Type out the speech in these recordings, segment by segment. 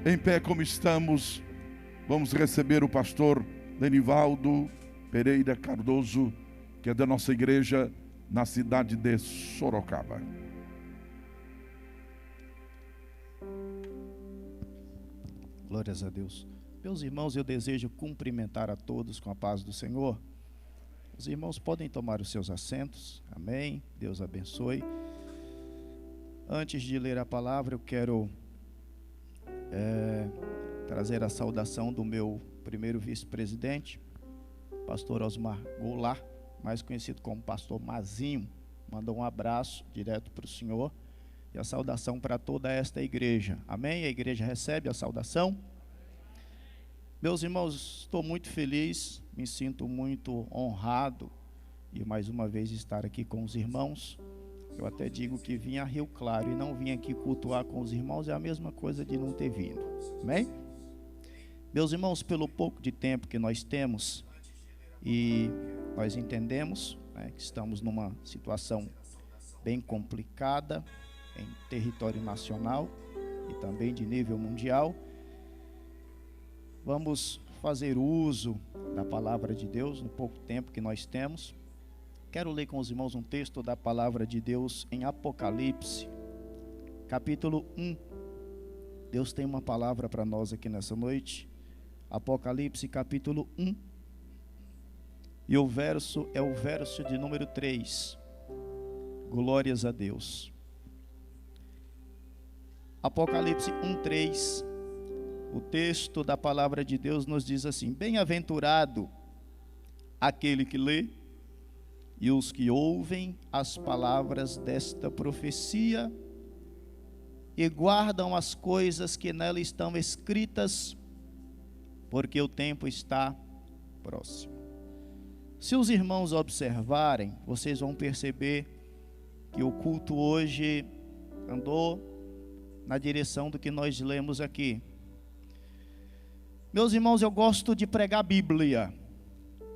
Em pé como estamos, vamos receber o pastor Denivaldo Pereira Cardoso, que é da nossa igreja na cidade de Sorocaba. Glórias a Deus. Meus irmãos, eu desejo cumprimentar a todos com a paz do Senhor. Os irmãos podem tomar os seus assentos. Amém. Deus abençoe. Antes de ler a palavra, eu quero trazer a saudação do meu primeiro vice-presidente, pastor Osmar Goulart, mais conhecido como pastor Mazinho. Mandou um abraço direto para o senhor e a saudação para toda esta igreja. Amém? A igreja recebe a saudação. Meus irmãos, estou muito feliz, me sinto muito honrado de mais uma vez estar aqui com os irmãos. Eu até digo que vim a Rio Claro e não vim aqui cultuar com os irmãos, é a mesma coisa de não ter vindo. Amém? Meus irmãos, pelo pouco de tempo que nós temos e nós entendemos, que estamos numa situação bem complicada em território nacional e também de nível mundial, vamos fazer uso da palavra de Deus no pouco tempo que nós temos. Quero ler com os irmãos um texto da palavra de Deus em Apocalipse, capítulo 1. Deus tem uma palavra para nós aqui nessa noite. Apocalipse, capítulo 1. E o verso é o verso de número 3. Glórias a Deus. Apocalipse 1:3. O texto da palavra de Deus nos diz assim: bem-aventurado aquele que lê e os que ouvem as palavras desta profecia e guardam as coisas que nela estão escritas, porque o tempo está próximo. Se os irmãos observarem, vocês vão perceber que o culto hoje andou na direção do que nós lemos aqui. Meus irmãos, eu gosto de pregar a Bíblia,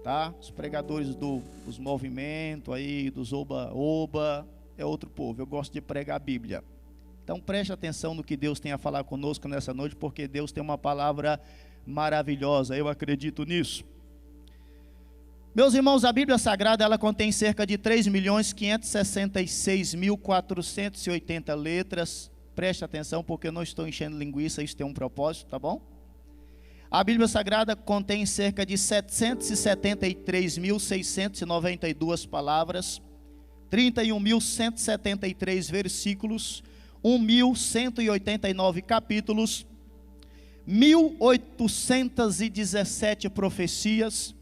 tá? Os pregadores dos movimentos aí, dos oba-oba, é outro povo. Eu gosto de pregar a Bíblia. Então preste atenção no que Deus tem a falar conosco nessa noite, porque Deus tem uma palavra maravilhosa, eu acredito nisso. Meus irmãos, a Bíblia Sagrada, ela contém cerca de 3.566.480 letras. Preste atenção, porque eu não estou enchendo linguiça, isso tem um propósito, tá bom? A Bíblia Sagrada contém cerca de 773.692 palavras, 31.173 versículos, 1.189 capítulos, 1.817 profecias.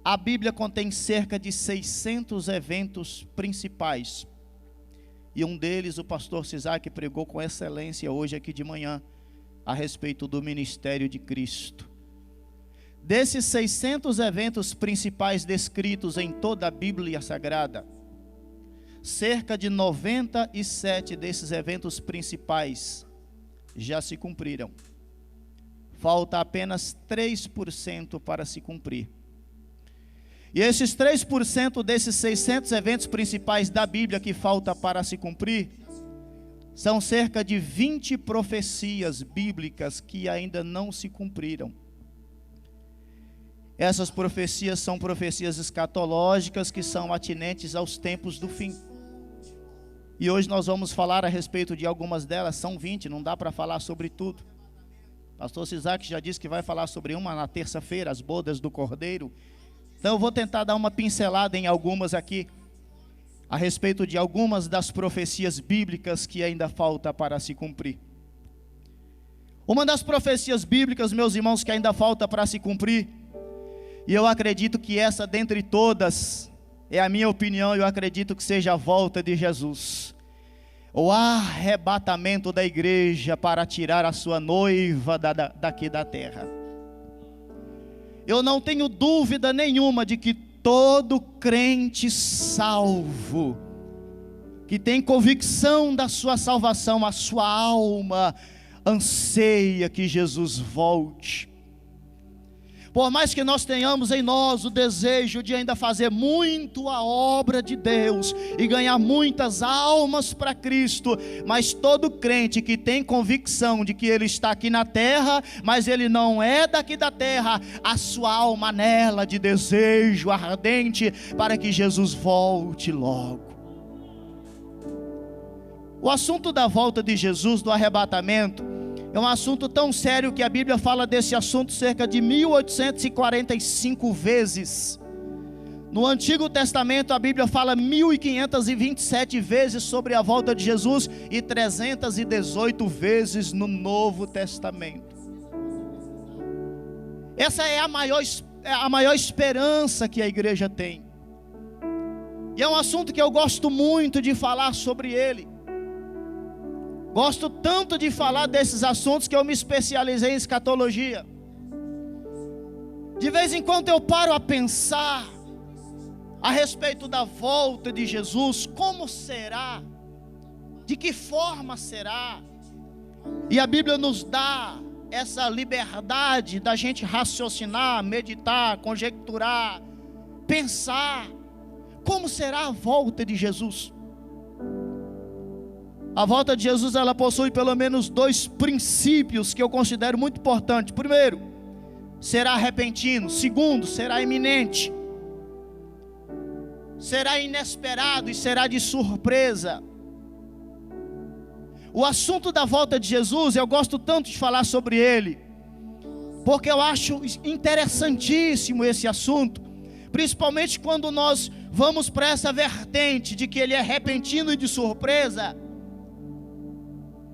A Bíblia contém cerca de 600 eventos principais. E um deles o pastor Sisak pregou com excelência hoje aqui de manhã, a respeito do ministério de Cristo. Desses 600 eventos principais descritos em toda a Bíblia Sagrada, cerca de 97 desses eventos principais já se cumpriram. Falta apenas 3% para se cumprir. E esses 3% desses 600 eventos principais da Bíblia que falta para se cumprir, são cerca de 20 profecias bíblicas que ainda não se cumpriram. Essas profecias são profecias escatológicas que são atinentes aos tempos do fim. E hoje nós vamos falar a respeito de algumas delas, são 20, não dá para falar sobre tudo. Pastor Sisak já disse que vai falar sobre uma na terça-feira, as bodas do Cordeiro. Então eu vou tentar dar uma pincelada em algumas aqui, a respeito de algumas das profecias bíblicas que ainda falta para se cumprir. Uma das profecias bíblicas, meus irmãos, que ainda falta para se cumprir, e eu acredito que essa dentre todas, é a minha opinião, eu acredito que seja a volta de Jesus, o arrebatamento da igreja para tirar a sua noiva daqui da terra. Eu não tenho dúvida nenhuma de que todo crente salvo, que tem convicção da sua salvação, a sua alma anseia que Jesus volte. Por mais que nós tenhamos em nós o desejo de ainda fazer muito a obra de Deus e ganhar muitas almas para Cristo, mas todo crente que tem convicção de que ele está aqui na terra, mas ele não é daqui da terra, a sua alma anela de desejo ardente para que Jesus volte logo. O assunto da volta de Jesus, do arrebatamento, é um assunto tão sério que a Bíblia fala desse assunto cerca de 1845 vezes. No Antigo Testamento a Bíblia fala 1527 vezes sobre a volta de Jesus e 318 vezes no Novo Testamento. Essa é a maior esperança que a igreja tem. E é um assunto que eu gosto muito de falar sobre ele. Gosto tanto de falar desses assuntos que eu me especializei em escatologia. De vez em quando eu paro a pensar a respeito da volta de Jesus, como será? De que forma será? E a Bíblia nos dá essa liberdade da gente raciocinar, meditar, conjecturar, pensar. Como será a volta de Jesus? A volta de Jesus, ela possui pelo menos 2 princípios que eu considero muito importantes. Primeiro, será repentino. Segundo, será iminente. Será inesperado e será de surpresa. O assunto da volta de Jesus, eu gosto tanto de falar sobre ele, porque eu acho interessantíssimo esse assunto, principalmente quando nós vamos para essa vertente de que ele é repentino e de surpresa.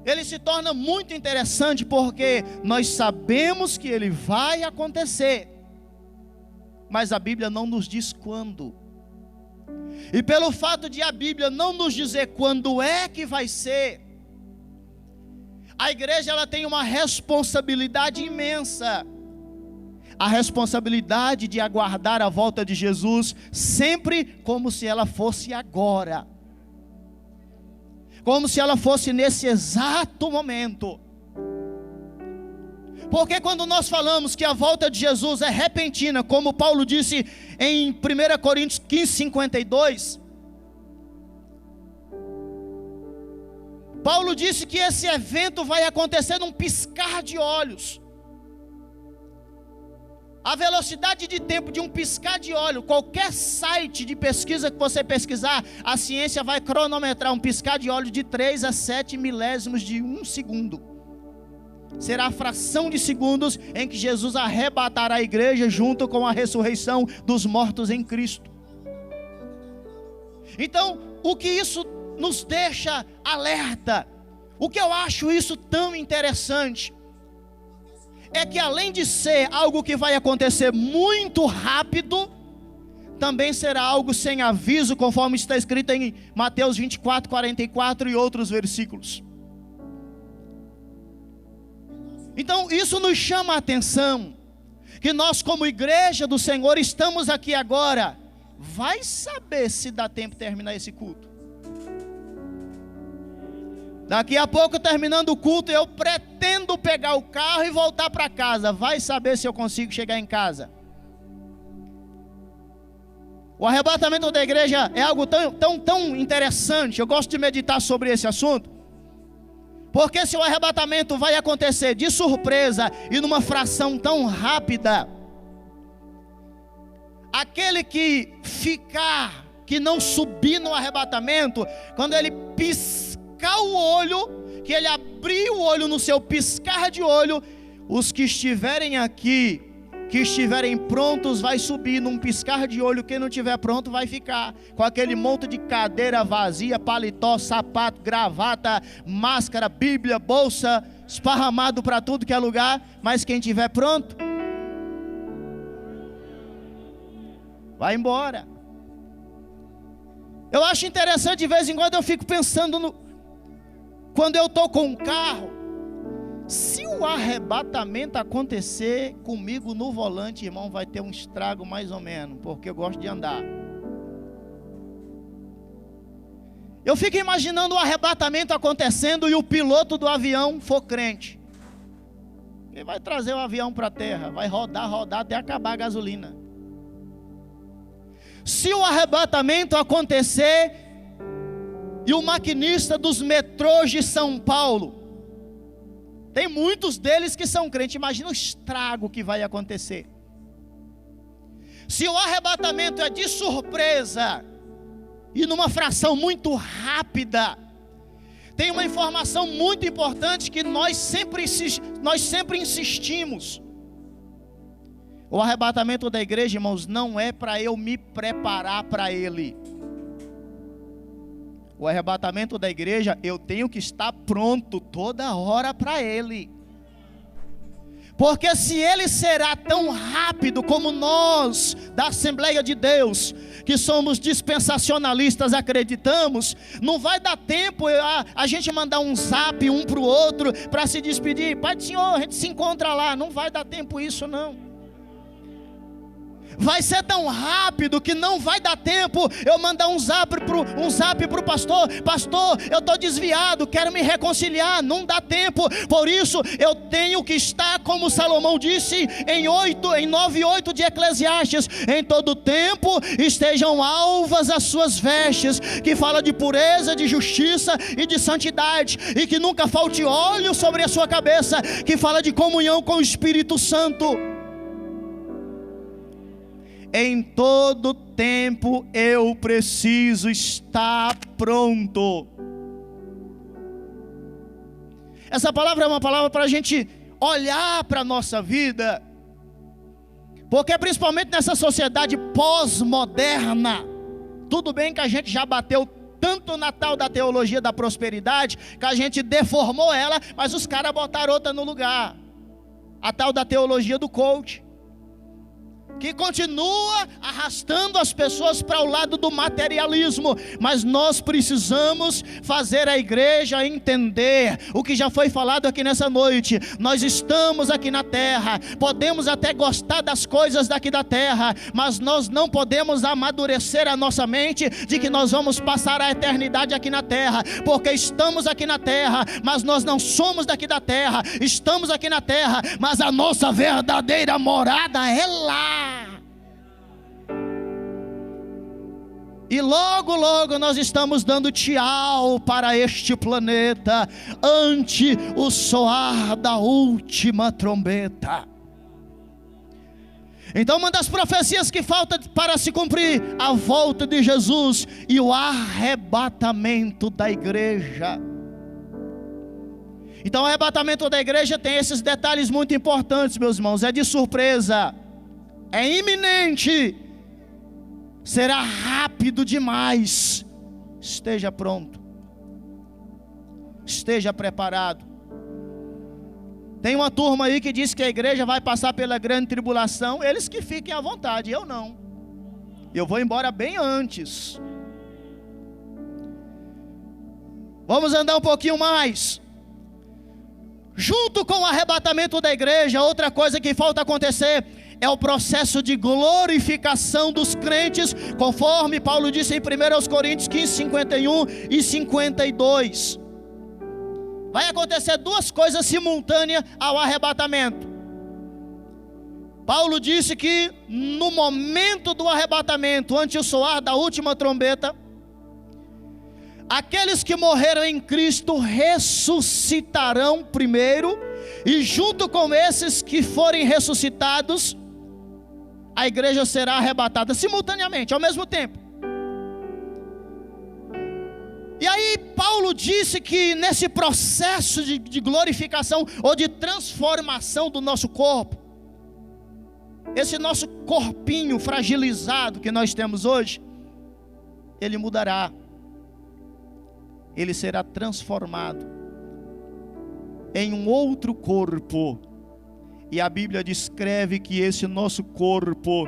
Ele se torna muito interessante porque nós sabemos que ele vai acontecer, mas a Bíblia não nos diz quando. E pelo fato de a Bíblia não nos dizer quando é que vai ser, a igreja ela tem uma responsabilidade imensa. A responsabilidade de aguardar a volta de Jesus sempre como se ela fosse agora. Como se ela fosse nesse exato momento. Porque quando nós falamos que a volta de Jesus é repentina, como Paulo disse em 1 Coríntios 15:52, Paulo disse que esse evento vai acontecer num piscar de olhos. A velocidade de tempo de um piscar de olho, qualquer site de pesquisa que você pesquisar, a ciência vai cronometrar um piscar de olho de 3 a 7 milésimos de 1 segundo. Será a fração de segundos em que Jesus arrebatará a igreja junto com a ressurreição dos mortos em Cristo. Então, o que isso nos deixa alerta, o que eu acho isso tão interessante, é que além de ser algo que vai acontecer muito rápido, também será algo sem aviso, conforme está escrito em Mateus 24:44 e outros versículos. Então isso nos chama a atenção, que nós como igreja do Senhor estamos aqui agora. Vai saber se dá tempo de terminar esse culto. Daqui a pouco, terminando o culto, eu pretendo pegar o carro e voltar para casa. Vai saber se eu consigo chegar em casa. O arrebatamento da igreja é algo tão interessante. Eu gosto de meditar sobre esse assunto, porque se o arrebatamento vai acontecer de surpresa e numa fração tão rápida, aquele que ficar, que não subir no arrebatamento, quando ele piscar o olho, que ele abrir o olho no seu piscar de olho, os que estiverem aqui, que estiverem prontos, vai subir num piscar de olho. Quem não estiver pronto vai ficar com aquele monte de cadeira vazia, paletó, sapato, gravata, máscara, Bíblia, bolsa, esparramado para tudo que é lugar. Mas quem estiver pronto vai embora. Eu acho interessante, de vez em quando eu fico pensando quando eu estou com um carro, se o arrebatamento acontecer comigo no volante, irmão, vai ter um estrago mais ou menos, porque eu gosto de andar. Eu fico imaginando o arrebatamento acontecendo e o piloto do avião for crente. Quem vai trazer o avião para a terra? Vai rodar até acabar a gasolina. Se o arrebatamento acontecer e o maquinista dos metrôs de São Paulo, tem muitos deles que são crentes, imagina o estrago que vai acontecer. Se o arrebatamento é de surpresa e numa fração muito rápida, tem uma informação muito importante que nós sempre insistimos. O arrebatamento da igreja, irmãos, não é para eu me preparar para ele. O arrebatamento da igreja, eu tenho que estar pronto toda hora para ele. Porque se ele será tão rápido como nós, da Assembleia de Deus, que somos dispensacionalistas, acreditamos, não vai dar tempo a gente mandar um zap um para o outro, para se despedir, Pai do Senhor, a gente se encontra lá, não vai dar tempo isso não. Vai ser tão rápido que não vai dar tempo eu mandar um zap para o pastor, eu estou desviado, quero me reconciliar, não dá tempo. Por isso eu tenho que estar, como Salomão disse em 9:8 de Eclesiastes, em todo tempo estejam alvas as suas vestes, que fala de pureza, de justiça e de santidade, e que nunca falte óleo sobre a sua cabeça, que fala de comunhão com o Espírito Santo. Em todo tempo eu preciso estar pronto. Essa palavra é uma palavra para a gente olhar para a nossa vida, porque principalmente nessa sociedade pós-moderna, tudo bem que a gente já bateu tanto na tal da teologia da prosperidade, que a gente deformou ela, mas os caras botaram outra no lugar, a tal da teologia do coach, que continua arrastando as pessoas para o lado do materialismo. Mas nós precisamos fazer a igreja entender o que já foi falado aqui nessa noite. Nós estamos aqui na terra, podemos até gostar das coisas daqui da terra, mas nós não podemos amadurecer a nossa mente de que nós vamos passar a eternidade aqui na terra, porque estamos aqui na terra, mas nós não somos daqui da terra. Estamos aqui na terra, mas a nossa verdadeira morada é lá. E logo, logo nós estamos dando tchau para este planeta, ante o soar da última trombeta. Então uma das profecias que falta para se cumprir, a volta de Jesus e o arrebatamento da igreja. Então o arrebatamento da igreja tem esses detalhes muito importantes, meus irmãos. É de surpresa, é iminente, será rápido demais. Esteja pronto, esteja preparado. Tem uma turma aí que diz que a igreja vai passar pela grande tribulação. Eles que fiquem à vontade, eu não. Eu vou embora bem antes. Vamos andar um pouquinho mais. Junto com o arrebatamento da igreja, outra coisa que falta acontecer é o processo de glorificação dos crentes, conforme Paulo disse em 1 Coríntios 15, 51 e 52. Vai acontecer duas coisas simultâneas ao arrebatamento. Paulo disse que no momento do arrebatamento, ante o soar da última trombeta, aqueles que morreram em Cristo ressuscitarão primeiro, e junto com esses que forem ressuscitados, a igreja será arrebatada simultaneamente, ao mesmo tempo. E aí Paulo disse que nesse processo de glorificação ou de transformação do nosso corpo, esse nosso corpinho fragilizado que nós temos hoje, ele mudará. Ele será transformado em um outro corpo. E a Bíblia descreve que esse nosso corpo,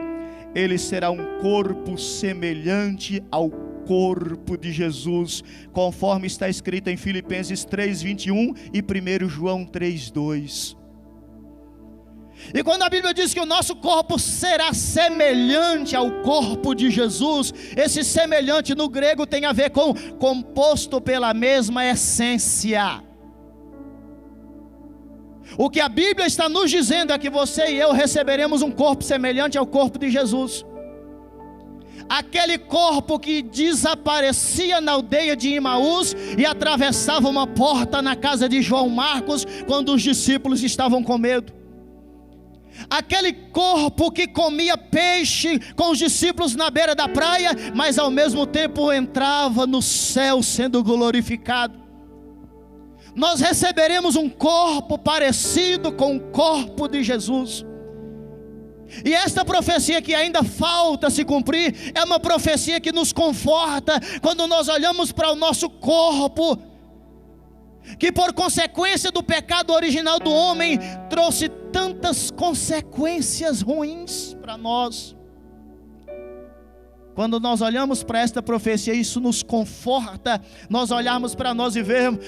ele será um corpo semelhante ao corpo de Jesus, conforme está escrito em Filipenses 3:21 e 1 João 3:2. E quando a Bíblia diz que o nosso corpo será semelhante ao corpo de Jesus, esse semelhante no grego tem a ver com composto pela mesma essência. O que a Bíblia está nos dizendo é que você e eu receberemos um corpo semelhante ao corpo de Jesus. Aquele corpo que desaparecia na aldeia de Imaús e atravessava uma porta na casa de João Marcos quando os discípulos estavam com medo. Aquele corpo que comia peixe com os discípulos na beira da praia, mas ao mesmo tempo entrava no céu sendo glorificado. Nós receberemos um corpo parecido com o corpo de Jesus. E esta profecia que ainda falta se cumprir, é uma profecia que nos conforta quando nós olhamos para o nosso corpo, que por consequência do pecado original do homem, trouxe tantas consequências ruins para nós. Quando nós olhamos para esta profecia, isso nos conforta. Nós olharmos para nós e vermos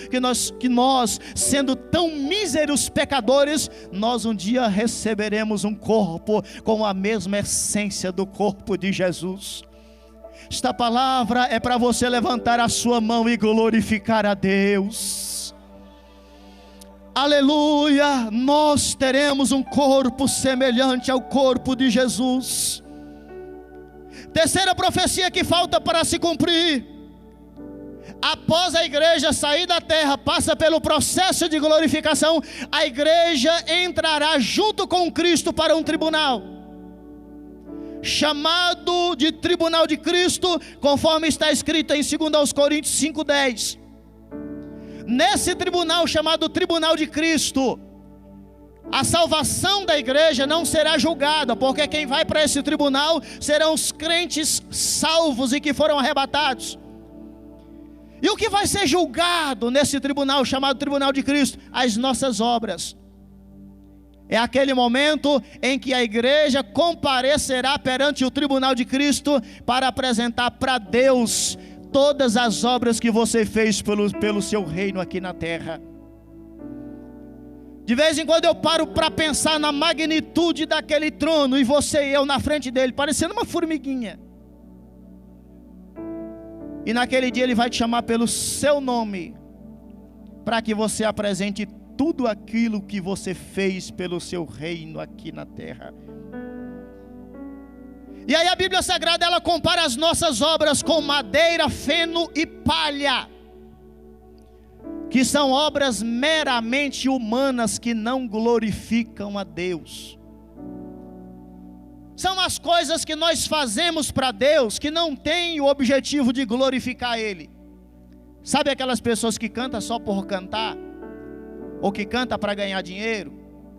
que nós, sendo tão míseros pecadores, nós um dia receberemos um corpo com a mesma essência do corpo de Jesus. Esta palavra é para você levantar a sua mão e glorificar a Deus. Aleluia! Nós teremos um corpo semelhante ao corpo de Jesus. Terceira profecia que falta para se cumprir: após a igreja sair da terra, passa pelo processo de glorificação, a igreja entrará junto com Cristo para um tribunal, chamado de tribunal de Cristo, conforme está escrito em 2 Coríntios 5:10. Nesse tribunal chamado tribunal de Cristo, a salvação da igreja não será julgada, porque quem vai para esse tribunal serão os crentes salvos e que foram arrebatados. E o que vai ser julgado nesse tribunal chamado tribunal de Cristo? As nossas obras. É aquele momento em que a igreja comparecerá perante o tribunal de Cristo para apresentar para Deus todas as obras que você fez pelo seu reino aqui na terra. De vez em quando eu paro para pensar na magnitude daquele trono, e você e eu na frente dele, parecendo uma formiguinha. E naquele dia ele vai te chamar pelo seu nome, para que você apresente tudo aquilo que você fez pelo seu reino aqui na terra. E aí a Bíblia Sagrada, ela compara as nossas obras com madeira, feno e palha, que são obras meramente humanas que não glorificam a Deus. São as coisas que nós fazemos para Deus que não têm o objetivo de glorificar Ele. Sabe aquelas pessoas que cantam só por cantar? Ou que cantam para ganhar dinheiro?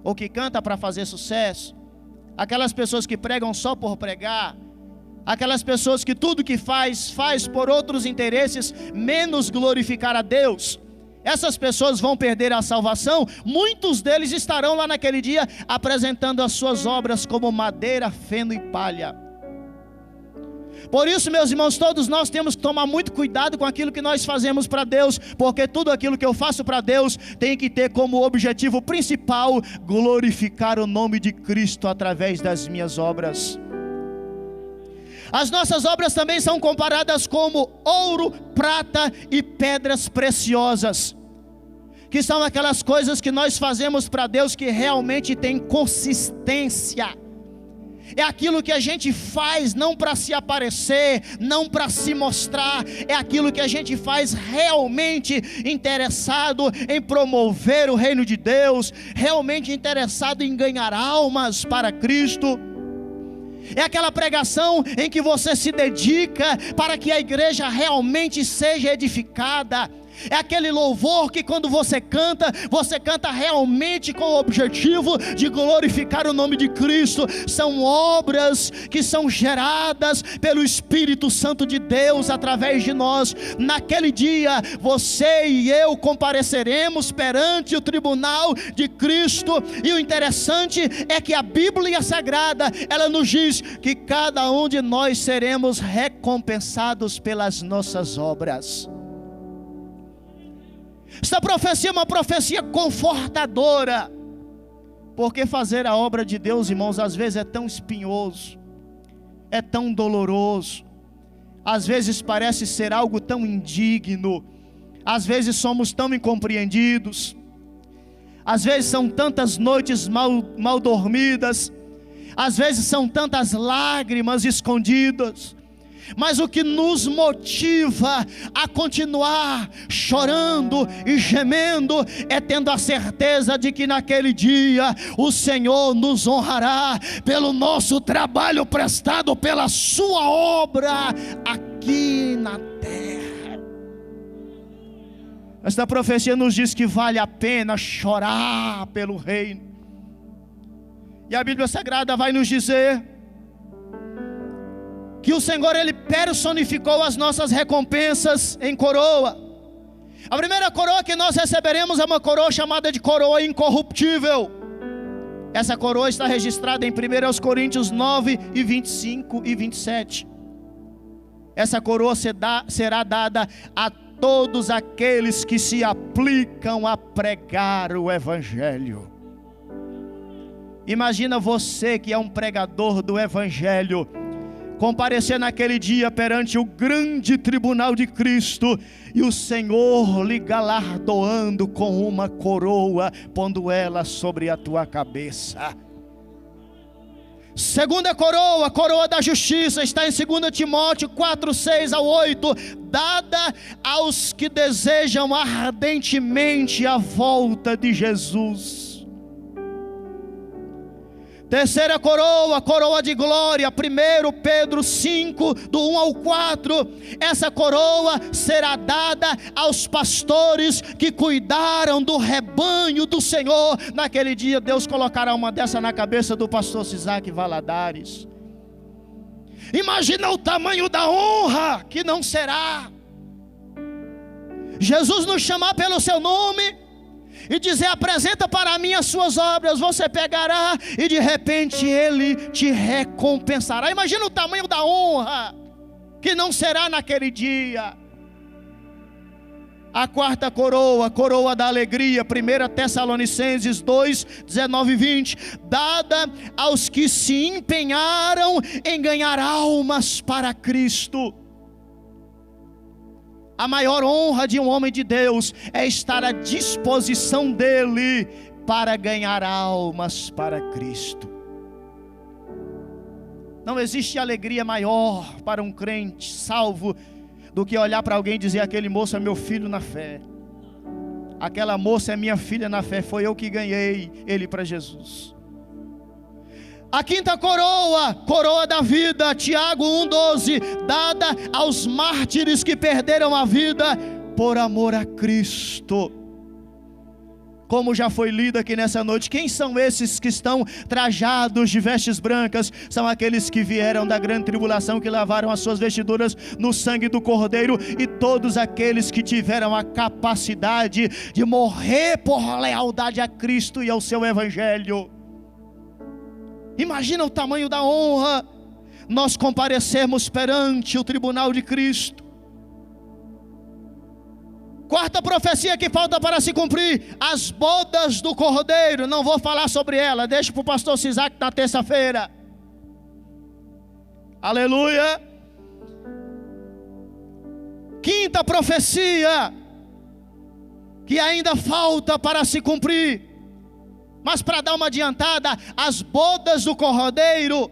Ou que cantam para fazer sucesso? Aquelas pessoas que pregam só por pregar? Aquelas pessoas que tudo que faz por outros interesses, menos glorificar a Deus? Essas pessoas vão perder a salvação. Muitos deles estarão lá naquele dia apresentando as suas obras como madeira, feno e palha. Por isso, meus irmãos, todos nós temos que tomar muito cuidado com aquilo que nós fazemos para Deus, porque tudo aquilo que eu faço para Deus tem que ter como objetivo principal glorificar o nome de Cristo através das minhas obras. As nossas obras também são comparadas como ouro, prata e pedras preciosas, que são aquelas coisas que nós fazemos para Deus que realmente tem consistência. É aquilo que a gente faz não para se aparecer, não para se mostrar, é aquilo que a gente faz realmente interessado em promover o reino de Deus, realmente interessado em ganhar almas para Cristo. É aquela pregação em que você se dedica para que a igreja realmente seja edificada. É aquele louvor que quando você canta realmente com o objetivo de glorificar o nome de Cristo. São obras que são geradas pelo Espírito Santo de Deus através de nós. Naquele dia, você e eu compareceremos perante o tribunal de Cristo. E o interessante é que a Bíblia Sagrada, ela nos diz que cada um de nós seremos recompensados pelas nossas obras. Esta profecia é uma profecia confortadora, porque fazer a obra de Deus, irmãos, às vezes é tão espinhoso, é tão doloroso, às vezes parece ser algo tão indigno, às vezes somos tão incompreendidos, Às vezes são tantas noites mal dormidas, às vezes são tantas lágrimas escondidas, mas o que nos motiva a continuar chorando e gemendo é tendo a certeza de que naquele dia o Senhor nos honrará pelo nosso trabalho prestado, pela sua obra aqui na terra. Esta profecia nos diz que vale a pena chorar pelo reino. E a Bíblia Sagrada vai nos dizer que o Senhor, Ele personificou as nossas recompensas em coroa. A primeira coroa que nós receberemos é uma coroa chamada de coroa incorruptível. Essa coroa está registrada em 1 Coríntios 9, 25 e 27. Essa coroa será dada a todos aqueles que se aplicam a pregar o Evangelho. Imagina você que é um pregador do Evangelho, comparecer naquele dia perante o grande tribunal de Cristo, e o Senhor lhe galardoando com uma coroa, pondo ela sobre a tua cabeça. Segunda coroa, coroa da justiça, está em 2 Timóteo 4, 6 ao 8, dada aos que desejam ardentemente a volta de Jesus. Terceira coroa, coroa de glória, 1 Pedro 5, do 1 ao 4, essa coroa será dada aos pastores que cuidaram do rebanho do Senhor. Naquele dia Deus colocará uma dessa na cabeça do pastor Isaac Valadares. Imagina o tamanho da honra que não será Jesus nos chamar pelo seu nome e dizer: apresenta para mim as suas obras. Você pegará e de repente Ele te recompensará. Imagina o tamanho da honra que não será naquele dia. A quarta coroa, coroa da alegria, 1 Tessalonicenses 2, 19 e 20, dada aos que se empenharam em ganhar almas para Cristo. A maior honra de um homem de Deus é estar à disposição dele para ganhar almas para Cristo. Não existe alegria maior para um crente salvo do que olhar para alguém e dizer: aquele moço é meu filho na fé, aquela moça é minha filha na fé, foi eu que ganhei ele para Jesus. A quinta coroa, coroa da vida, Tiago 1,12, dada aos mártires que perderam a vida por amor a Cristo. Como já foi lido aqui nessa noite, quem são esses que estão trajados de vestes brancas? São aqueles que vieram da grande tribulação, que lavaram as suas vestiduras no sangue do Cordeiro, e todos aqueles que tiveram a capacidade de morrer por lealdade a Cristo e ao seu Evangelho. Imagina o tamanho da honra, nós comparecermos perante o tribunal de Cristo. Quarta profecia que falta para se cumprir: as bodas do Cordeiro. Não vou falar sobre ela, deixa para o pastor Isaac na terça-feira. Aleluia. Quinta profecia que ainda falta para se cumprir, mas para dar uma adiantada, as bodas do Cordeiro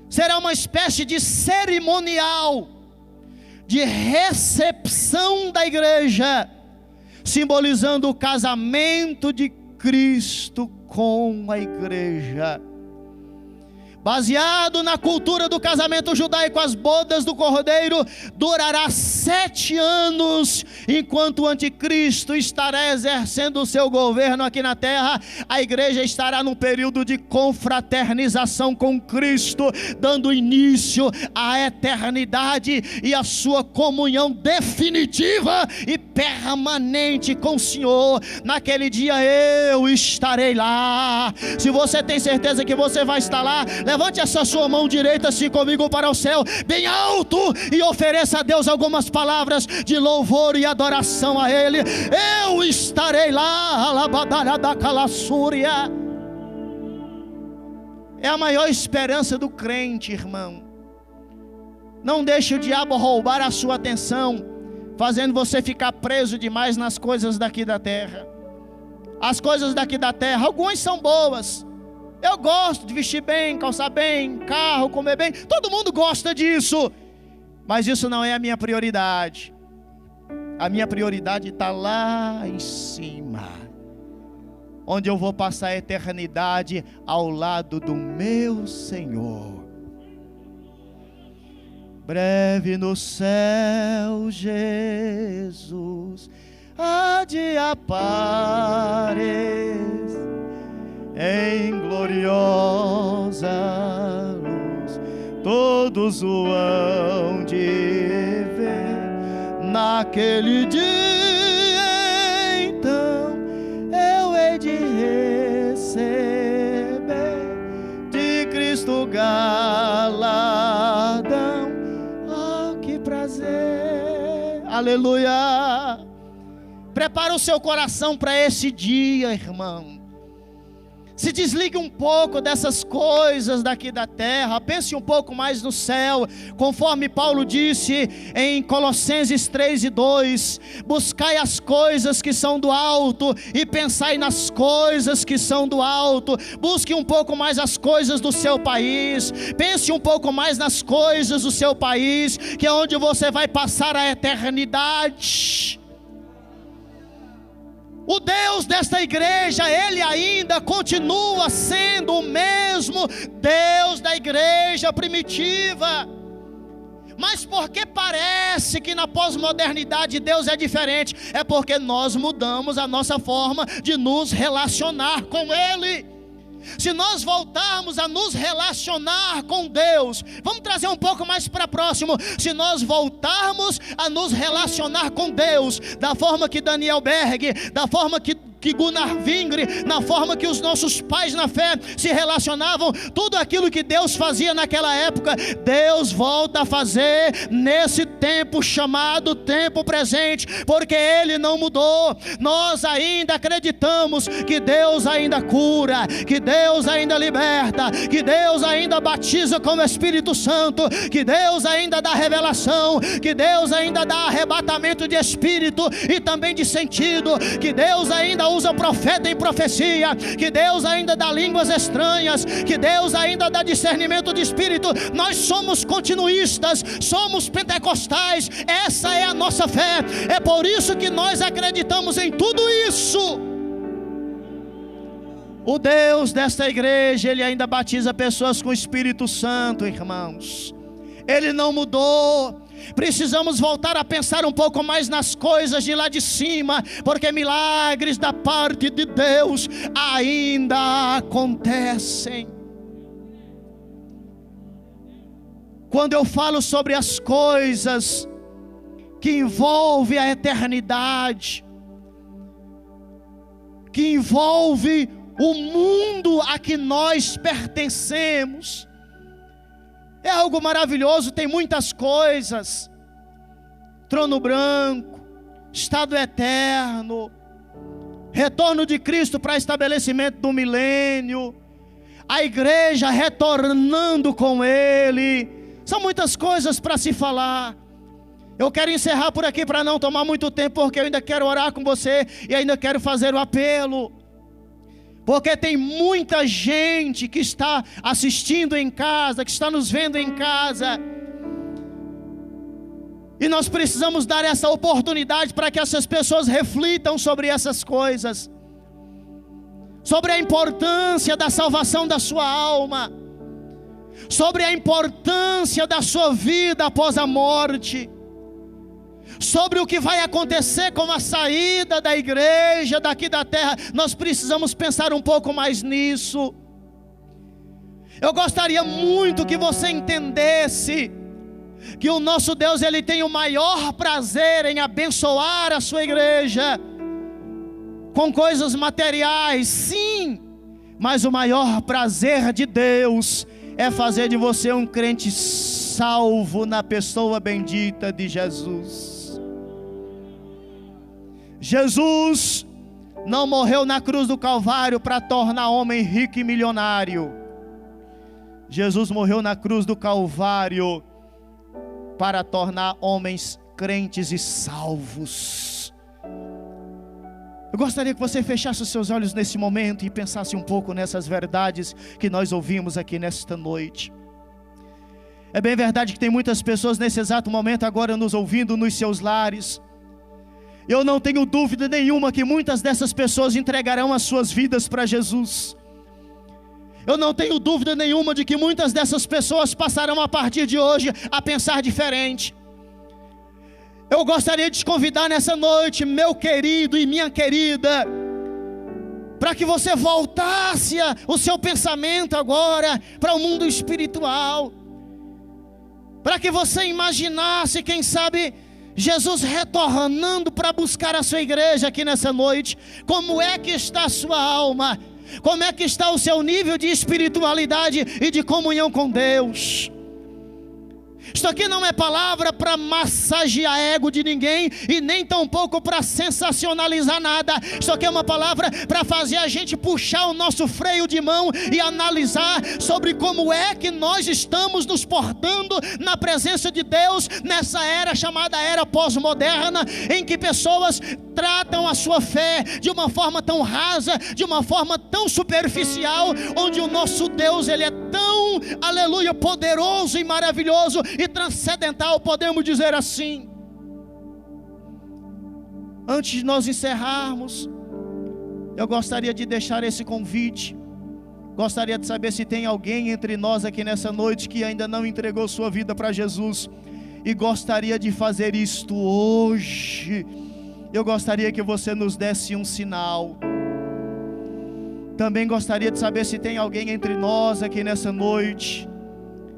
será uma espécie de cerimonial de recepção da igreja, simbolizando o casamento de Cristo com a igreja. Baseado na cultura do casamento judaico, as bodas do Cordeiro durará 7 anos, enquanto o anticristo estará exercendo o seu governo aqui na terra. A igreja estará num período de confraternização com Cristo, dando início à eternidade e à sua comunhão definitiva e permanente com o Senhor. Naquele dia eu estarei lá. Se você tem certeza que você vai estar lá, levante essa sua mão direita assim comigo para o céu, bem alto, e ofereça a Deus algumas palavras de louvor e adoração a Ele. Eu estarei lá. Alabadalha da calassúria. É a maior esperança do crente, irmão. Não deixe o diabo roubar a sua atenção, fazendo você ficar preso demais nas coisas daqui da terra. as coisas daqui da terra. Algumas são boas. Eu gosto de vestir bem, calçar bem, carro, comer bem. Todo mundo gosta disso. Mas isso não é a minha prioridade. A minha prioridade está lá em cima, onde eu vou passar a eternidade ao lado do meu Senhor. Breve no céu, Jesus há de aparecer em gloriosa luz. Todos o hão de ver naquele dia. Então eu hei de receber de Cristo galardão. Oh, que prazer! Aleluia! Prepara o seu coração para esse dia, irmão. Se desligue um pouco dessas coisas daqui da terra, pense um pouco mais no céu, conforme Paulo disse em Colossenses 3:2, buscai as coisas que são do alto e pensai nas coisas que são do alto. Busque um pouco mais as coisas do seu país, pense um pouco mais nas coisas do seu país, que é onde você vai passar a eternidade. O Deus desta igreja, Ele ainda continua sendo o mesmo Deus da igreja primitiva. Mas porque parece que na pós-modernidade Deus é diferente? É porque nós mudamos a nossa forma de nos relacionar com Ele. Se nós voltarmos a nos relacionar com Deus, vamos trazer um pouco mais para próximo. Se nós voltarmos a nos relacionar com Deus da forma que Daniel Berg, da forma que Gunnar Vingre, na forma que os nossos pais na fé se relacionavam, tudo aquilo que Deus fazia naquela época, Deus volta a fazer nesse tempo chamado tempo presente, porque Ele não mudou. Nós ainda acreditamos que Deus ainda cura, que Deus ainda liberta, que Deus ainda batiza com o Espírito Santo, que Deus ainda dá revelação, que Deus ainda dá arrebatamento de espírito e também de sentido, que Deus ainda usa profeta em profecia, que Deus ainda dá línguas estranhas, que Deus ainda dá discernimento de espírito. Nós somos continuistas, somos pentecostais, essa é a nossa fé, é por isso que nós acreditamos em tudo isso. O Deus desta igreja, Ele ainda batiza pessoas com o Espírito Santo, irmãos. Ele não mudou. Precisamos voltar a pensar um pouco mais nas coisas de lá de cima, porque milagres da parte de Deus ainda acontecem. Quando eu falo sobre as coisas que envolvem a eternidade, que envolve o mundo a que nós pertencemos, é algo maravilhoso, tem muitas coisas: trono branco, estado eterno, retorno de Cristo para estabelecimento do milênio, a igreja retornando com Ele. São muitas coisas para se falar. Eu quero encerrar por aqui para não tomar muito tempo, porque eu ainda quero orar com você e ainda quero fazer o apelo. Porque tem muita gente que está assistindo em casa, que está nos vendo em casa. E nós precisamos dar essa oportunidade para que essas pessoas reflitam sobre essas coisas. Sobre a importância da salvação da sua alma. Sobre a importância da sua vida após a morte. Sobre o que vai acontecer com a saída da igreja daqui da terra. Nós precisamos pensar um pouco mais nisso. Eu gostaria muito que você entendesse que o nosso Deus, Ele tem o maior prazer em abençoar a sua igreja com coisas materiais, sim, mas o maior prazer de Deus é fazer de você um crente salvo na pessoa bendita de Jesus. Jesus não morreu na cruz do Calvário para tornar homem rico e milionário. Jesus morreu na cruz do Calvário para tornar homens crentes e salvos. Eu gostaria que você fechasse os seus olhos nesse momento e pensasse um pouco nessas verdades que nós ouvimos aqui nesta noite. É bem verdade que tem muitas pessoas nesse exato momento agora nos ouvindo nos seus lares. Eu não tenho dúvida nenhuma que muitas dessas pessoas entregarão as suas vidas para Jesus. Eu não tenho dúvida nenhuma de que muitas dessas pessoas passarão a partir de hoje a pensar diferente. Eu gostaria de te convidar nessa noite, meu querido e minha querida, para que você voltasse o seu pensamento agora para o mundo espiritual, para que você imaginasse, quem sabe, Jesus retornando para buscar a sua igreja aqui nessa noite. Como é que está a sua alma? Como é que está o seu nível de espiritualidade e de comunhão com Deus? Isto aqui não é palavra para massagear ego de ninguém e nem tampouco para sensacionalizar nada. Isto aqui é uma palavra para fazer a gente puxar o nosso freio de mão e analisar sobre como é que nós estamos nos portando na presença de Deus nessa era chamada era pós-moderna, em que pessoas tratam a sua fé de uma forma tão rasa, de uma forma tão superficial, onde o nosso Deus, Ele é tão, aleluia, poderoso e maravilhoso e transcendental, podemos dizer assim. Antes de nós encerrarmos, eu gostaria de deixar esse convite. Gostaria de saber se tem alguém entre nós aqui nessa noite que ainda não entregou sua vida para Jesus e gostaria de fazer isto hoje. Eu gostaria que você nos desse um sinal. Também gostaria de saber se tem alguém entre nós aqui nessa noite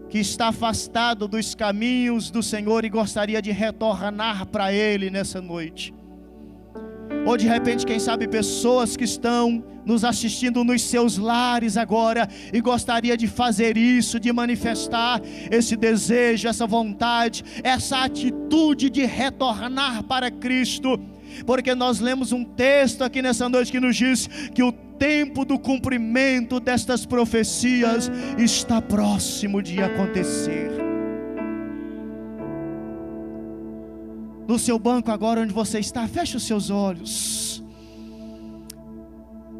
que está afastado dos caminhos do Senhor e gostaria de retornar para Ele nessa noite. Ou de repente, quem sabe, pessoas que estão nos assistindo nos seus lares agora e gostaria de fazer isso, de manifestar esse desejo, essa vontade, essa atitude de retornar para Cristo. Porque nós lemos um texto aqui nessa noite que nos diz que o tempo do cumprimento destas profecias está próximo de acontecer. No seu banco agora onde você está, feche os seus olhos.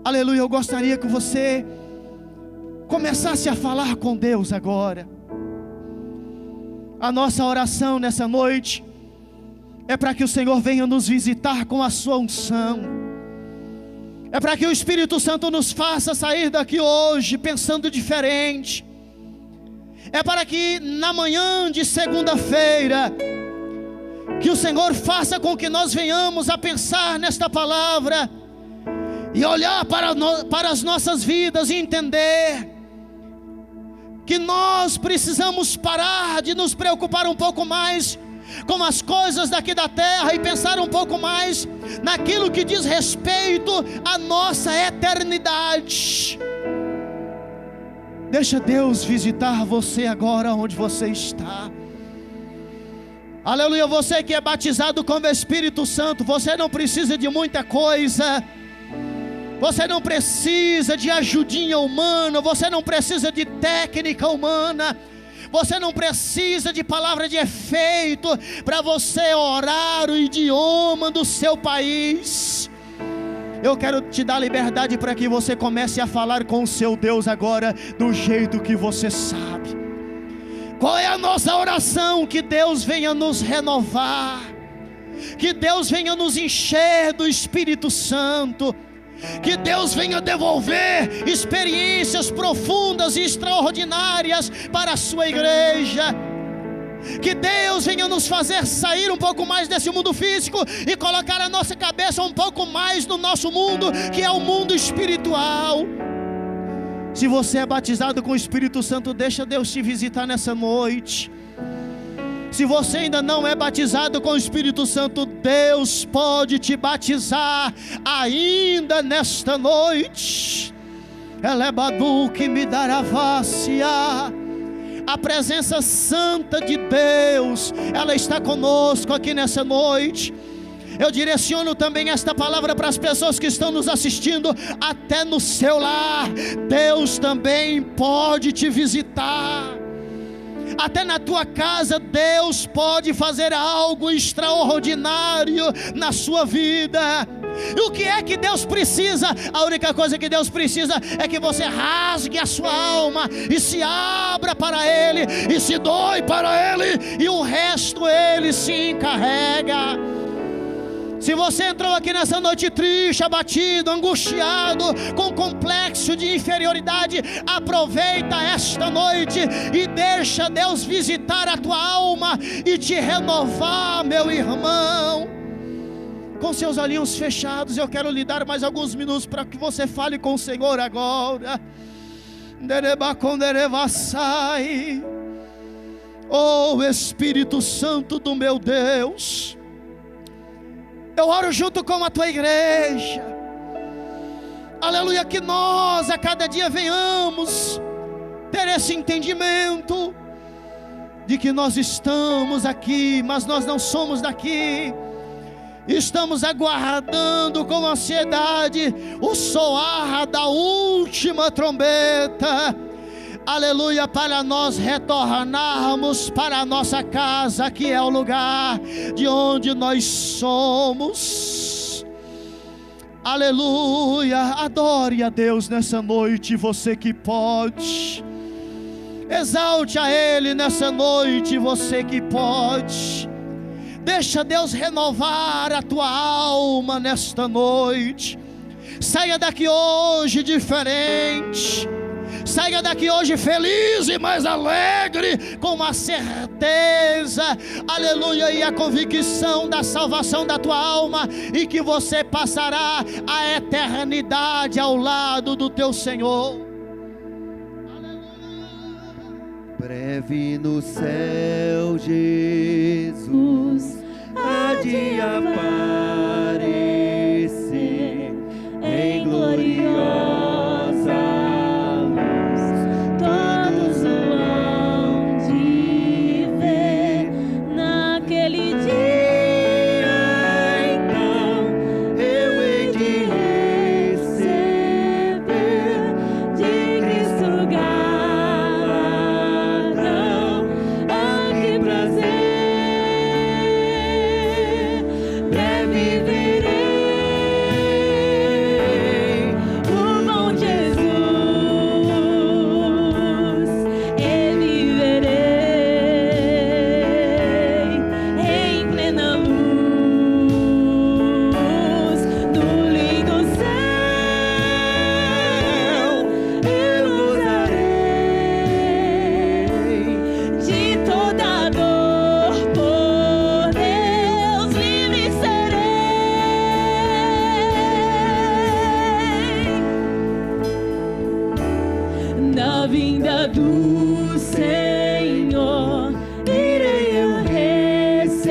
Aleluia, eu gostaria que você começasse a falar com Deus agora. A nossa oração nessa noite é para que o Senhor venha nos visitar com a sua unção. É para que o Espírito Santo nos faça sair daqui hoje pensando diferente. É para que na manhã de segunda-feira, que o Senhor faça com que nós venhamos a pensar nesta palavra e olhar para as nossas vidas e entender que nós precisamos parar de nos preocupar um pouco mais com as coisas daqui da terra e pensar um pouco mais naquilo que diz respeito à nossa eternidade. Deixa Deus visitar você agora onde você está. Aleluia, você que é batizado com o Espírito Santo, você não precisa de muita coisa. Você não precisa de ajudinha humana, você não precisa de técnica humana. Você não precisa de palavra de efeito para você orar o idioma do seu país. Eu quero te dar liberdade para que você comece a falar com o seu Deus agora do jeito que você sabe. Qual é a nossa oração? Que Deus venha nos renovar, que Deus venha nos encher do Espírito Santo, que Deus venha devolver experiências profundas e extraordinárias para a sua igreja. Que Deus venha nos fazer sair um pouco mais desse mundo físico e colocar a nossa cabeça um pouco mais no nosso mundo, que é o mundo espiritual. Se você é batizado com o Espírito Santo, deixa Deus te visitar nessa noite. Se você ainda não é batizado com o Espírito Santo, Deus pode te batizar ainda nesta noite. Elebadu que me dará vácia. A presença santa de Deus, ela está conosco aqui nessa noite. Eu direciono também esta palavra para as pessoas que estão nos assistindo até no seu lar. Deus também pode te visitar. Até na tua casa, Deus pode fazer algo extraordinário na sua vida. E o que é que Deus precisa? A única coisa que Deus precisa é que você rasgue a sua alma e se abra para Ele, e se doe para Ele, e o resto Ele se encarrega. Se você entrou aqui nessa noite triste, abatido, angustiado, com complexo de inferioridade, aproveita esta noite e deixa Deus visitar a tua alma e te renovar, meu irmão. Com seus olhinhos fechados, eu quero lhe dar mais alguns minutos para que você fale com o Senhor agora. Oh Espírito Santo do meu Deus, eu oro junto com a tua igreja, aleluia, que nós a cada dia venhamos ter esse entendimento de que nós estamos aqui, mas nós não somos daqui. Estamos aguardando com ansiedade o soar da última trombeta, aleluia, para nós retornarmos para a nossa casa, que é o lugar de onde nós somos. Aleluia, adore a Deus nessa noite, você que pode. Exalte a Ele nessa noite, você que pode. Deixa Deus renovar a tua alma nesta noite. Saia daqui hoje diferente. Saia daqui hoje feliz e mais alegre, com a certeza, aleluia, e a convicção da salvação da tua alma, e que você passará a eternidade ao lado do teu Senhor. Breve no céu, Jesus há de aparecer em gloriosa luz. Todos o hão de ver naquele dia. Então eu hei de receber de Cristo galardão. Ah, que prazer! Breve verei o bom Jesus, e viverei em plena luz do lindo céu. Eu gozarei de toda dor, por Deus livre serei. Na vinda do Senhor irei eu receber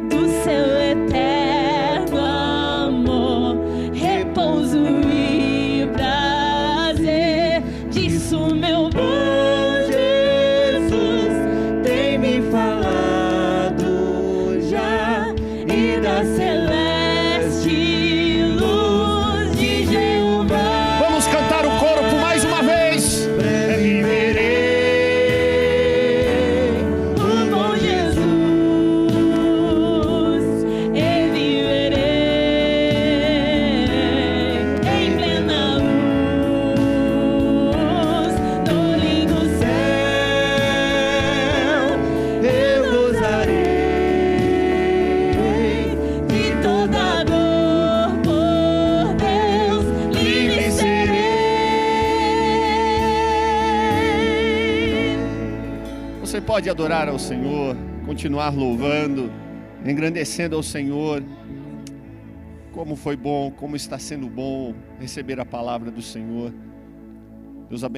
do seu eterno amor repouso e prazer. Disso meu bom Jesus tem me falado já, e da celeste luz de Jeová. Vamos cantar o coro por mais uma vez. Breve verei o bom Jesus, e viverei em plena luz do lindo céu. Eu gozarei de toda dor, por Deus livre serei. Você pode adorar ao Senhor, continuar louvando, engrandecendo ao Senhor. Como foi bom, como está sendo bom receber a palavra do Senhor. Deus abençoe.